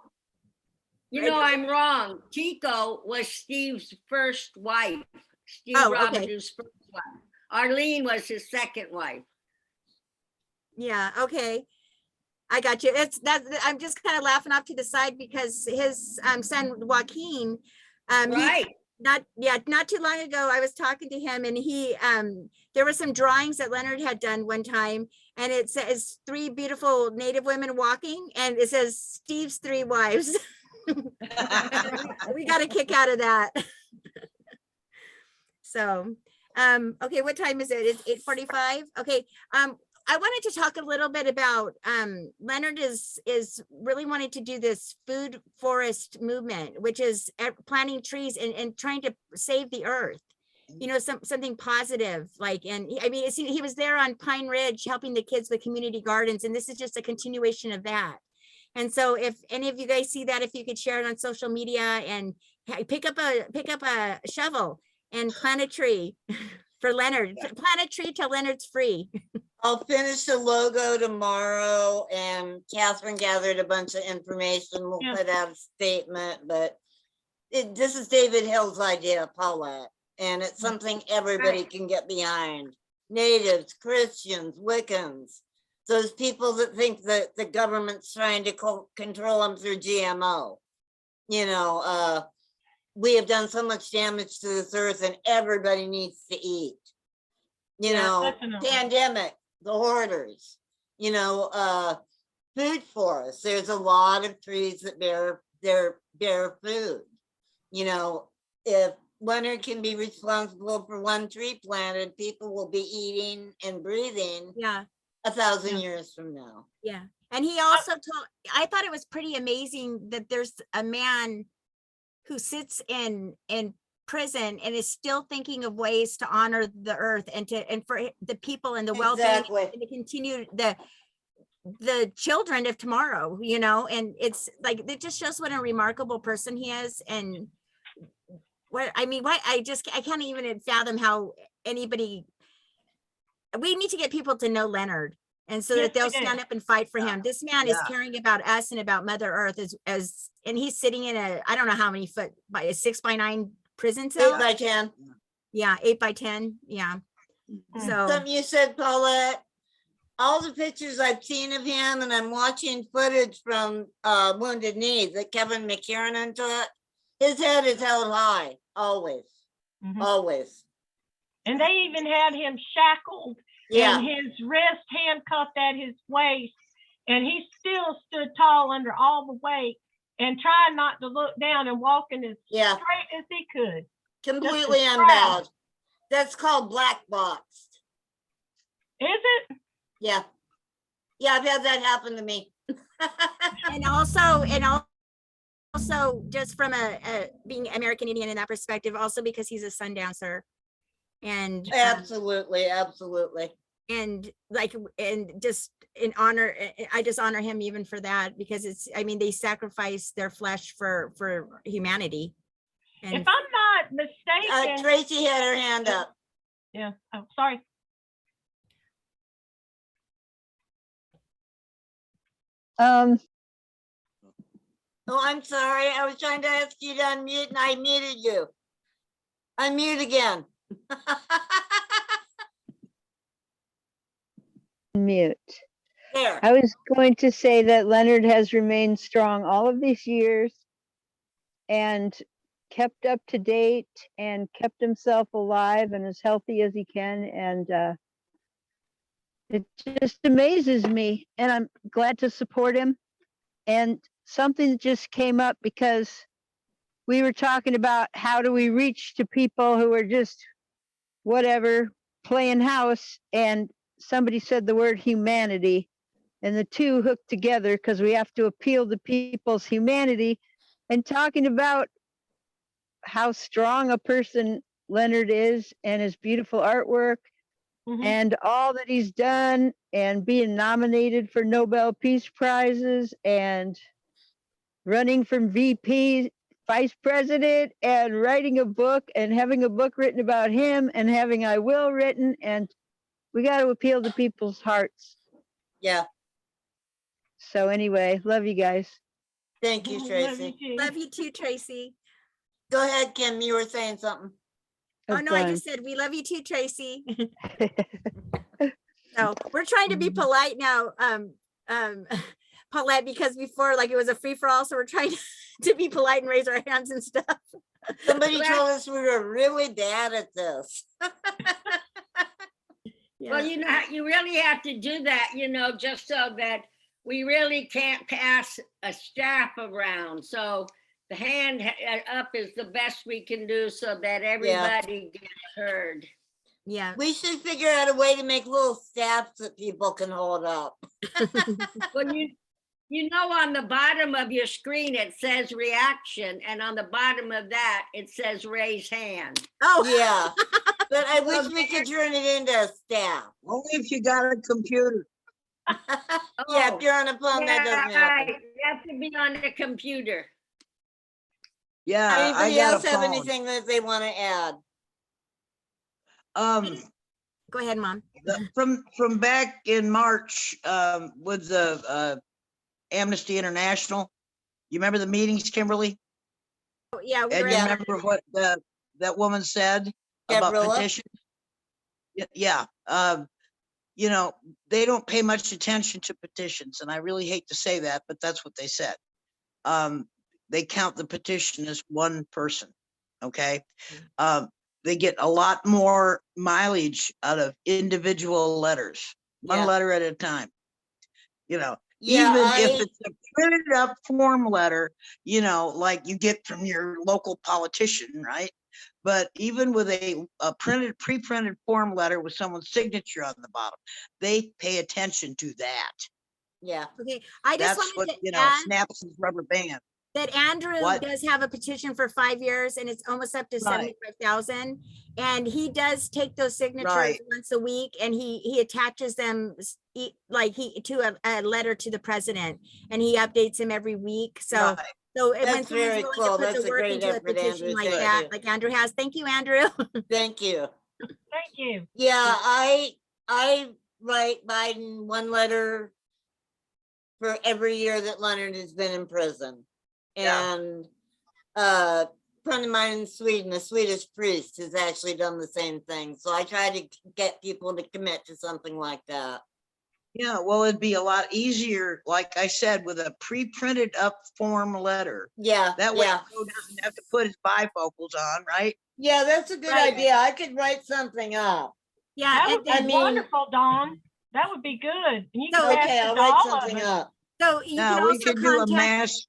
I'm wrong. Tico was Steve's first wife. Steve Oh, okay. Rabadoo's first wife. Arlene was his second wife. Yeah, okay. I got you. I'm just kind of laughing off to the side because his son Joaquin, Right. not too long ago, I was talking to him and he, there were some drawings that Leonard had done one time, and it says 3 beautiful Native women walking, and it says Steve's 3 wives. We got a kick out of that. So, Okay, what time is it? It's 8:45. Okay. I wanted to talk a little bit about, Leonard is really wanting to do this food forest movement, which is planting trees and trying to save the earth. You know, something positive, like, and I mean, he was there on Pine Ridge helping the kids with community gardens, and this is just a continuation of that. And so if any of you guys see that, if you could share it on social media and pick up a shovel and plant a tree for Leonard, plant a tree till Leonard's free. I'll finish the logo tomorrow, and Catherine gathered a bunch of information. We'll Yeah. put out a statement, but this is David Hill's idea, Paulette, and it's something everybody can get behind. Natives, Christians, Wiccans, those people that think that the government's trying to control them through GMO. You know, we have done so much damage to this earth, and everybody needs to eat. You Yeah, know, definitely. pandemic, the hoarders, you know, food forests. There's a lot of trees that bear food. You know, if Leonard can be responsible for one tree planted, people will be eating and breathing Yeah. 1,000 Yeah. years from now. Yeah. And he also told, I thought it was pretty amazing that there's a man who sits in prison and is still thinking of ways to honor the earth and for the people and the well-being Exactly. and to continue the children of tomorrow, you know. And it's like, it just shows what a remarkable person he is. And what, I mean, what I can't even fathom how anybody, we need to get people to know Leonard. And so Yes, that they'll we do. stand up and fight for him. This man is Yeah. caring about us and about Mother Earth and he's sitting in I don't know how many foot, by a 6x9 prison cell. 8 by 10. Yeah, 8x10. Yeah. Mm. So Something you said, Paulette, all the pictures I've seen of him, and I'm watching footage from Wounded Knee that Kevin McKiernan took, his head is held high, always, Mhm. always. And they even had him shackled Yeah, and his wrist handcuffed at his waist, and he still stood tall under all the weight and tried not to look down and walking as yeah, straight as he could. completely proud. unbowed. That's called black boxed. Is it? Yeah. Yeah, I've had that happen to me. and also just from a being American Indian in that perspective, also because he's a sundancer. And Absolutely, absolutely. and like, and just in honor, I just honor him even for that, because it's, I mean, they sacrifice their flesh for humanity. If And I'm not mistaken, Tracy had her hand up. yeah. Oh, sorry. Um, Oh, I'm sorry. I was trying to ask you to unmute and I muted you. Unmute again. mute. There. I was going to say that Leonard has remained strong all of these years and kept up to date and kept himself alive and as healthy as he can. And it just amazes me, and I'm glad to support him. And something just came up because we were talking about how do we reach to people who are just whatever, playing house, and somebody said the word humanity, and the two hooked together because we have to appeal to people's humanity, and talking about how strong a person Leonard is and his beautiful artwork Mhm. and all that he's done, and being nominated for Nobel Peace Prizes and running from VP, vice president, and writing a book and having a book written about him and having I Will written. And we got to appeal to people's hearts. Yeah. So anyway, love you guys. Thank you, Love Tracy. you too. love you too, Tracy. Go ahead, Kim. You were saying something. Oh no, I fun. just said we love you too, Tracy. So we're trying to be polite now, Paulette, because before, like, it was a free for all, so we're trying to be polite and raise our hands and stuff. Somebody Well, told us we were really bad at this. Well, you know, you really have to do that, you know, just so that we really can't pass a staff around. So the hand up is the best we can do so that everybody gets heard. Yeah. We should figure out a way to make little staffs that people can hold up. Well, you know, on the bottom of your screen, it says reaction, and on the bottom of that, it says raise hand. Oh, Yeah, but I wish we could turn it into a staff. Only if you got a computer. Yeah, if you're on a phone, that doesn't happen. Right. You have to be on the computer. Yeah, I Anybody got else a have phone. anything that they want to add? go ahead, Mom. From back in March, with the Amnesty International, you remember the meetings, Kimberly? Oh, yeah, we And were you at- remember what that woman said about Gabriella? petitions? Yeah, you know, they don't pay much attention to petitions, and I really hate to say that, but that's what they said. They count the petition as one person, okay? They get a lot more mileage out of individual letters, one Yeah. letter at a time. You know, Yeah, even if it's a printed up form letter, you know, like you get from your local politician, right? But even with a pre-printed form letter with someone's signature on the bottom, they pay attention to that. Yeah. Okay, I just That's what, wanted to you know, add snaps his rubber band. that Andrew What? does have a petition for 5 years and it's almost up to Right. 75,000. And he does take those signatures Right. once a week and he attaches them to a letter to the president and he updates them every week. So Right. so when That's someone's very willing cool. to put That's the a work great into a effort, petition Andrew. like Thank that, you. like Andrew has. Thank you, Andrew. Thank you. Thank you. Yeah, I write Biden one letter for every year that Leonard has been in prison. Yeah. And a friend of mine in Sweden, a Swedish priest, has actually done the same thing. So I try to get people to commit to something like that. Yeah, well, it'd be a lot easier, like I said, with a pre-printed up form letter. Yeah, That way yeah. Joe doesn't have to put his bifocals on, right? Yeah, that's a good Right. idea. I could write something up. Yeah, That and would be I mean- wonderful, Dawn. That would be good. And you can So- pass Okay, it I'll to write all of something us. up. so you Now, can we also could do a contact. mass,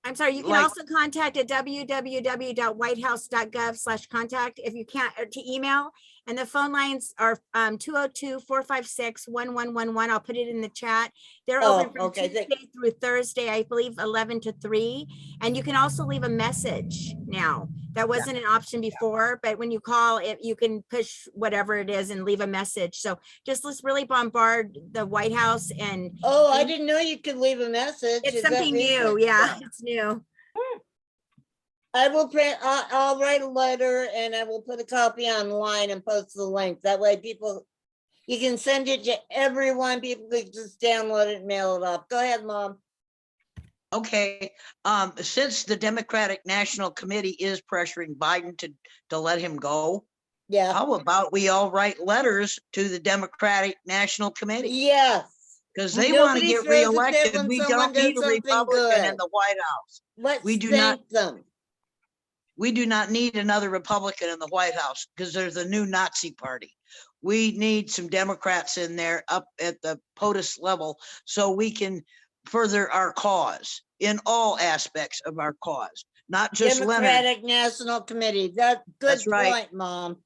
I'm sorry, you can like- also contact at www.whitehouse.gov/contact if you can't, or to email. And the phone lines are 202-456-1111. I'll put it in the chat. They're Oh, open from okay, Tuesday through Thursday, I believe 11 to 3. And you can also leave a message now. That wasn't an option before, but when you call it, you can push whatever it is and leave a message. So just let's really bombard the White House and Oh, I And- didn't know you could leave a message. it's Is that something new. recent? Yeah, it's new. I will print, I'll write a letter and I will put a copy online and post the link. That way people, you can send it to everyone. People could just download it and mail it off. Go ahead, Mom. okay, since the Democratic National Committee is pressuring Biden to let him go, Yeah. how about we all write letters to the Democratic National Committee? Yes. Because they want to Nobody get throws a fit reelected. when We someone don't need does a something Republican in good. the White House. Let's We do not- thank them. We do not need another Republican in the White House because there's a new Nazi party. We need some Democrats in there up at the POTUS level so we can further our cause in all aspects of our cause, not just Leonard. Democratic National Committee. That's good That's right. point, Mom.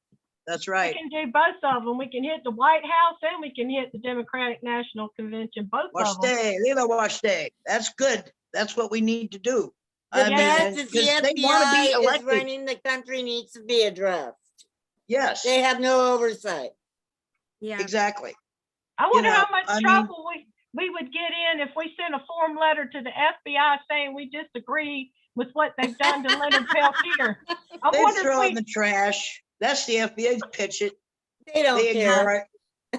That's We right. can do both of them. We can hit the White House and we can hit the Democratic National Convention, both Wash of them. day, leave a wash day. That's good. That's what we need to do. The I mean, fact and- that 'cause the they wanna be FBI is elected. running the country needs to be addressed. Yes, They have no oversight. Yeah. exactly. I wonder know, how much I mean- trouble we would get in if we sent a form letter to the FBI saying we disagree with what they've done to Leonard Peltier. I They wonder throw it in if the trash. That's the FBA's pitch it. They don't They care. ignore it.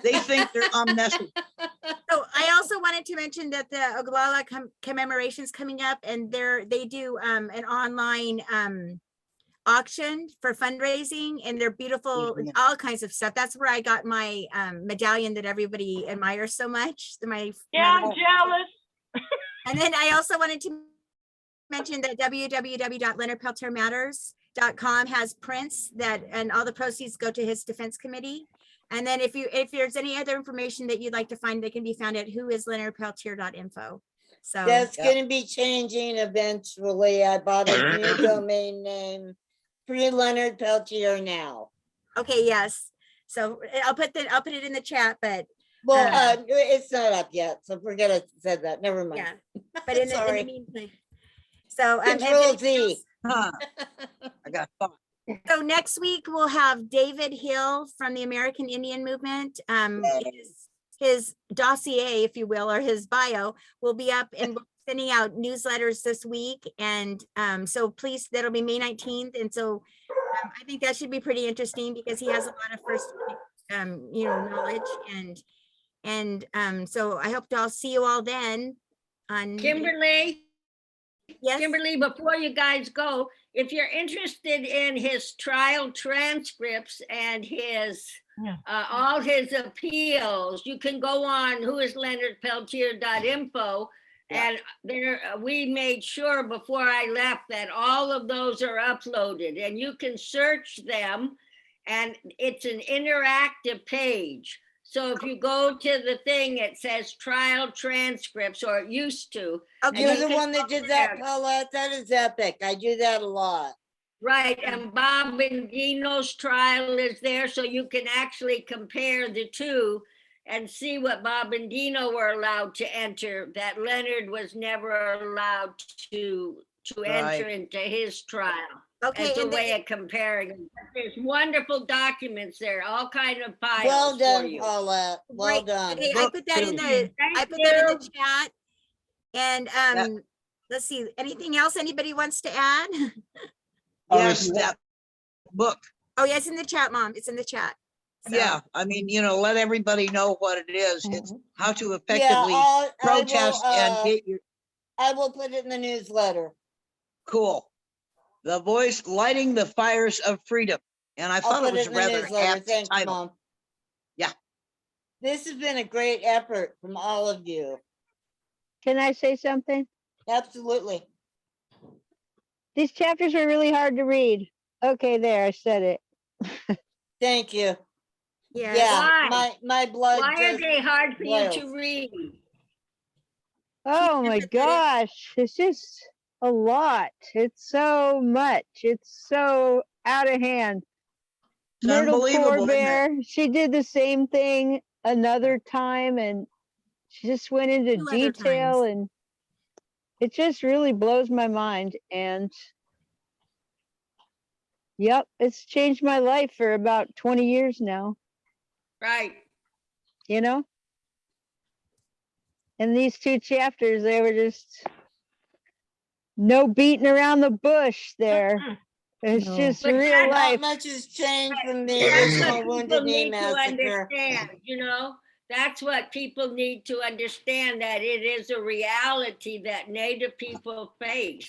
They think they're unnecessary. So I also wanted to mention that the Oglala commemoration's coming up and they do an online auction for fundraising and they're beautiful, Mhm. all kinds of stuff. That's where I got my medallion that everybody admires so much. yeah, I'm jealous. And then I also wanted to mention that www.leonardpeltiermatters.com has prints and all the proceeds go to his defense committee. And then if there's any other information that you'd like to find, they can be found at whoisleonardpeltier.info. So That's Yep. gonna be changing eventually. I bought a new domain name. Free Leonard Peltier now. okay, yes. So I'll put it in the chat, but Well, it's not up yet, so forget I said that. Never mind. yeah, but in the Sorry. meantime. So Control Z. Huh, I got thought. so next week we'll have David Hill from the American Indian Movement. His dossier, if you will, or his bio will be up, and we're sending out newsletters this week. And so please, that'll be May 19th. And so I think that should be pretty interesting because he has a lot of first, knowledge. And so I hope to all see you all then on. Kimberly, Yes. Kimberly, before you guys go, if you're interested in his trial transcripts and his Yeah. all his appeals, you can go on whoisleonardpeltier.info. And there, we made sure before I left that all of those are uploaded, and you can search them, and it's an interactive page. So if you go to the thing, it says trial transcripts, or it used to. Okay. You're you the can one that go did that, there. Paulette. That is epic. I do that a lot. Right, and Bob and Dino's trial is there, so you can actually compare the two and see what Bob and Dino were allowed to enter, that Leonard was never allowed to enter Right. into his trial. Okay. As a And way then, of comparing them. There's wonderful documents there, all kind of files Well for done, you. Paulette. Well right, done. okay, I Book put that in two. the, I Thank put that in the you. chat. And let's see, anything else anybody wants to add? Yes, that book. Oh, yeah, it's in the chat, Mom. It's in the chat. So, Yeah, I mean, let everybody know what it is. It's how to Yeah, effectively I protest and will, get your, I will put it in the newsletter. cool. The voice lighting the fires of freedom. And I I'll thought it put was it a in the rather newsletter. apt Thanks, title. Mom. Yeah. This has been a great effort from all of you. Can I say something? Absolutely. These chapters were really hard to read. Okay, there, I said it. Thank you. yes. Yeah, Why? my blood Why are just, they hard for you boils. to read? Oh my empathetic. gosh, it's just a lot. It's so much. It's so out of hand. It's Myrtle unbelievable, isn't it? Forbear, she did the same thing another time, and she just went into 2 other detail, times. and it just really blows my mind. And yep, it's changed my life for about 20 years now, Right. you know? And these 2 chapters, they were just no beating around the bush there. It's No. just But real that's life. Not much has changed from the That's original what Wounded people Knee need to massacre. understand, that's what people need to understand, that it is a reality that Native people face.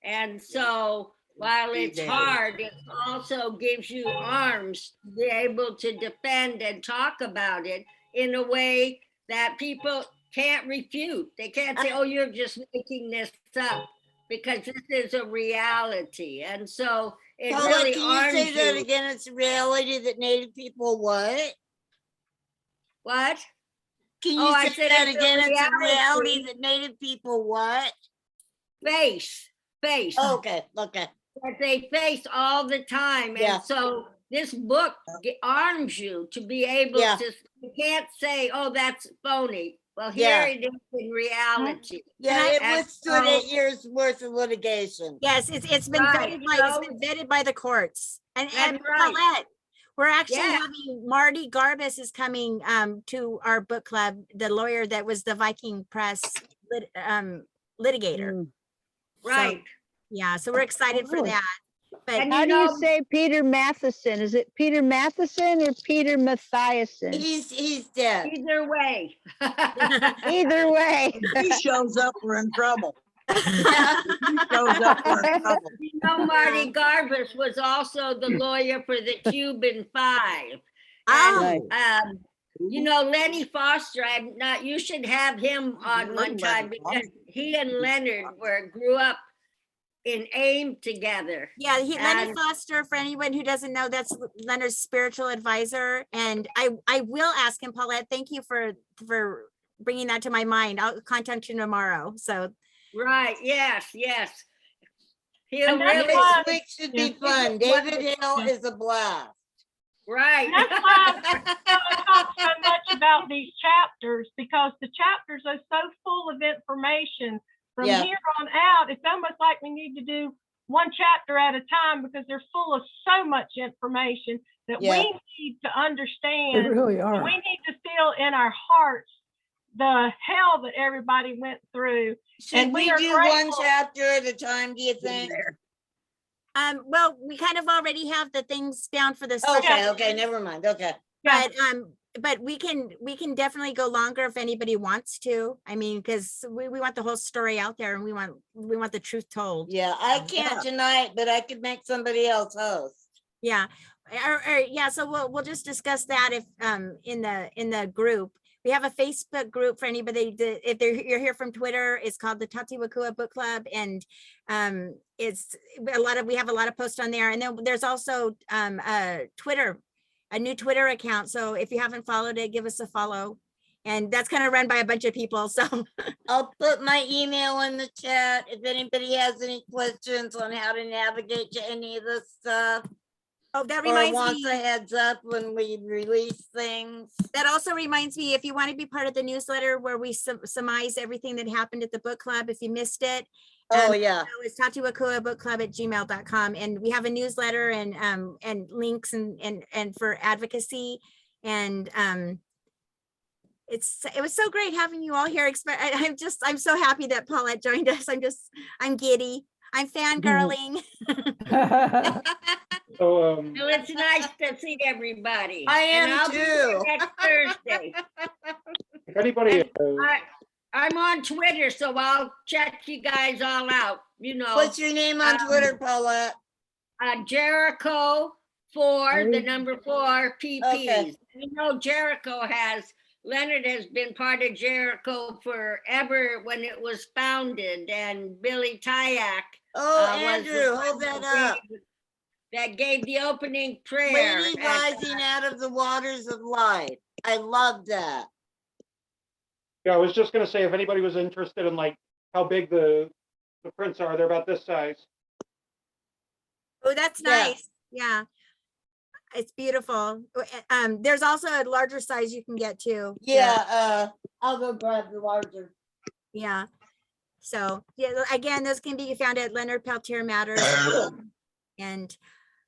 And so while it's hard, it also gives you arms to be able to defend and talk about it in a way that people can't refute. They can't say, oh, you're just making this up, because this is a reality. And so it Paula, really can you arms say that you. again? It's a reality that Native people what? What? Can you Oh, I say said that it's a again? It's a reality reality. that Native people what? Face. Okay. That they face all the time. Yeah. And so this book arms you to be able Yeah. to, you can't say, oh, that's phony. Well, Yeah. here it is in reality. Yeah, I- it And withstood so- 8 years worth of litigation. Yes, it's been Right, vetted by the courts. And That's right. Paulette, we're actually Yeah. having Marty Garbus is coming to our book club, the lawyer that was the Viking Press litigator. Mm. So, Right. yeah, so we're excited for really? that. But And How do know- you say Peter Matheson? Is it Peter Matheson or Peter Mathiasen? He's dead. Either way. Either way. If he shows up, we're in trouble. Yeah. If he shows up, we're in trouble. Marty Garbus was also the lawyer for the Cuban Five. Oh, And, Lenny Foster, you should have him on one time, because he and Leonard grew up in AIM together. yeah, Leonard And- Foster, for anyone who doesn't know, that's Leonard's spiritual advisor. And I will ask him, Paulette, thank you for bringing that to my mind. I'll contact you tomorrow. So Right, yes. He'll And that's really, why- Next week should be Yeah. fun. David Hill is a blast. Right. That's why I talk so much about these chapters, because the chapters are so full of information. From Yeah. here on out, it's almost like we need to do one chapter at a time, because they're full of so much information that Yeah. we need to They understand. really And are. we need to feel in our hearts the hell that everybody went through. Should And we we are do one grateful. chapter at a time, do you think? Well, we kind of already have the things down for this. Okay, never mind, okay. Yeah. But we can definitely go longer if anybody wants to. I mean, because we want the whole story out there, and we want the truth told. Yeah, I can't tonight, but I could make somebody else host. Yeah. Yeah, so we'll just discuss that if in the group. We have a Facebook group for anybody that, if you're here from Twitter, it's called the Tate Wikuwa Book Club, and it's we have a lot of posts on there. And then there's also a new Twitter account. So if you haven't followed it, give us a follow. And that's kind of run by a bunch of people. So I'll put my email in the chat if anybody has any questions on how to navigate to any of this stuff. oh, that Or reminds wants me. a heads up when we release things. That also reminds me, if you want to be part of the newsletter where we surmise everything that happened at the book club, if you missed it. Oh, yeah. So it's tatewikuwabookclub@gmail.com, and we have a newsletter and links and for advocacy, and it was so great having you all here. I'm so happy that Paulette joined us. I'm giddy. I'm fangirling. So, Well, it's nice to see everybody. I And am I'll be here too. Next Thursday. if anybody, I'm on Twitter, so I'll check you guys all out, you know. What's your name on Twitter, Paulette? Jericho 4, the number 4 PPs. Okay. You know, Leonard has been part of Jericho forever when it was founded, and Billy Tyak. Oh, was the Andrew, one hold that up. That gave the opening prayer. Lady at- rising out of the waters of life. I love that. yeah, I was just gonna say, if anybody was interested in like how big the prints are, they're about this size. Oh, that's Yeah. nice. Yeah. It's beautiful. There's also a larger size you can get too. Yeah, I'll go grab the larger. Yeah. So, yeah, again, those can be found at Leonard Peltier Matters. And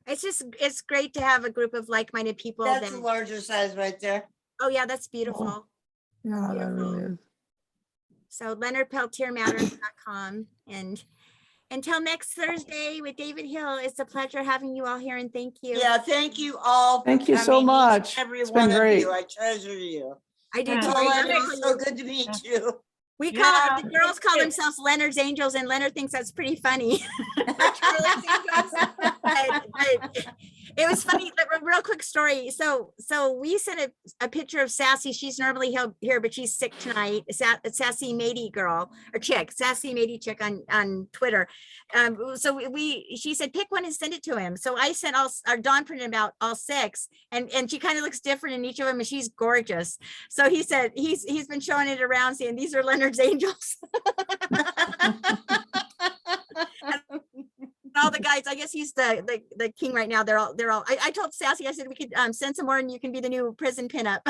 it's great to have a group of like-minded people. That's the larger size right there. Oh yeah, that's beautiful. Yeah, that really is. So leonardpeltiermatters.com, and until next Thursday with David Hill, it's a pleasure having you all here, and thank you. Yeah, thank you all. Thank you so each and much. Every It's been one of great. you. I treasure you. I do Yeah. too. Paulette, We it's so good to meet you. call Yeah. the girls call themselves Leonard's Angels, and Leonard thinks that's pretty funny. Charlotte's Angels. But it was funny. A real quick story. So we sent a picture of Sassy. She's normally here, but she's sick tonight. Sassy Matey girl or chick, Sassy Matey chick on Twitter. So she said pick one and send it to him. So I sent Dawn printed out all 6, and she kind of looks different in each of them, and she's gorgeous. So he said he's been showing it around, saying these are Leonard's Angels. All the guys, I guess he's the king right now. They're all. I told Sassy, I said we could send some more, and you can be the new prison pinup.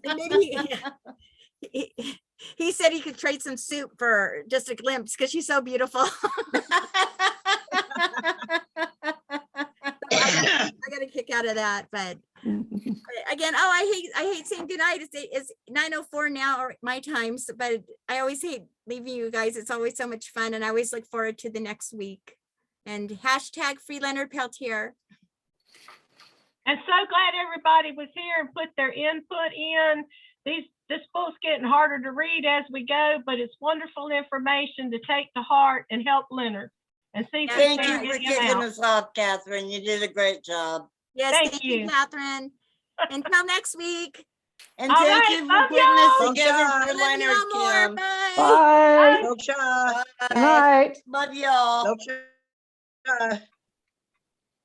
And maybe he said he could trade some soup for just a glimpse because she's so beautiful. I got a kick out of that, but again, I hate saying goodnight. It's 9:04 now, or my times, but I always hate leaving you guys. It's always so much fun, and I always look forward to the next week. And hashtag free Leonard Peltier. And so glad everybody was here and put their input in. This book's getting harder to read as we go, but it's wonderful information to take to heart and help Leonard. And see. if we Thank can you for get him kicking out. us off, Catherine. You did a great job. Yes, Thank you, you. Catherine. Until next week. And All thank right, you for love putting this y'all. together Love for I love you Leonard, all more. Kim. Bye. Bye. No shot. Bye. Good night. Love y'all. No shot.